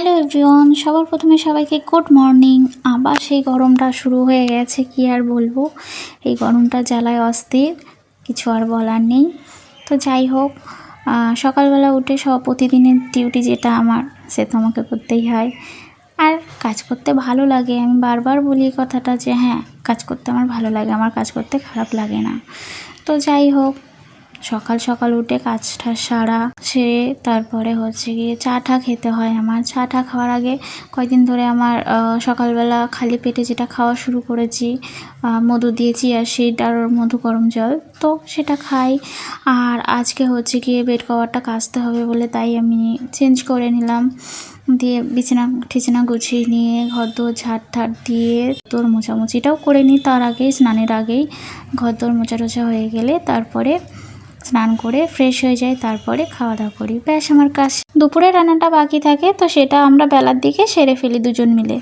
Hello everyone, সবার প্রথমে সবাইকে গুড মর্নিং। আবার সেই গরমটা শুরু হয়ে গেছে, কি আর বলবো। এই গরমটা জ্বালায় অস্থির, কিছু আর বলার নেই। তো যাই হোক, সকালবেলা উঠে প্রতিদিনের ডিউটি যেটা আমার, সে তো আমাকে করতেই হয়। আর কাজ করতে ভালো লাগে, আমি বারবার বলি এই কথাটা যে হ্যাঁ, কাজ করতে আমার ভালো লাগে, আমার কাজ করতে খারাপ লাগে না। তো যাই হোক, সকাল সকাল উঠে কাজটা সারা সেরে তারপরে গিয়ে চা টা খেতে হয়। আমার চা টা খাওয়ার আগে কয়েকদিন ধরে আমার সকালবেলা খালি পেটে যেটা খাওয়া শুরু করেছি, মধু দিয়ে চিয়া সিড আর মধু গরম জল, তো সেটা খাই। আর আজকে গিয়ে বেড কভারটা কাচতে হবে বলে তাই আমি চেঞ্জ করে নিলাম, দিয়ে বিছানা গুছিয়ে নিয়ে ঘর দোর ঝাড় দিয়ে তোর মোছামুছিটাও করে নিই। তার আগেই, স্নানের আগেই ঘর দোর মোছা টোছা হয়ে গেলে তারপরে স্নান করে ফ্রেশ হয়ে যাই, তারপরে খাওয়া দাওয়া করি। ব্যাস, আমার কাজ। দুপুরে রান্নাটা বাকি থাকে, তো সেটা আমরা বেলার দিকে সেরে ফেলি দুজন মিলে।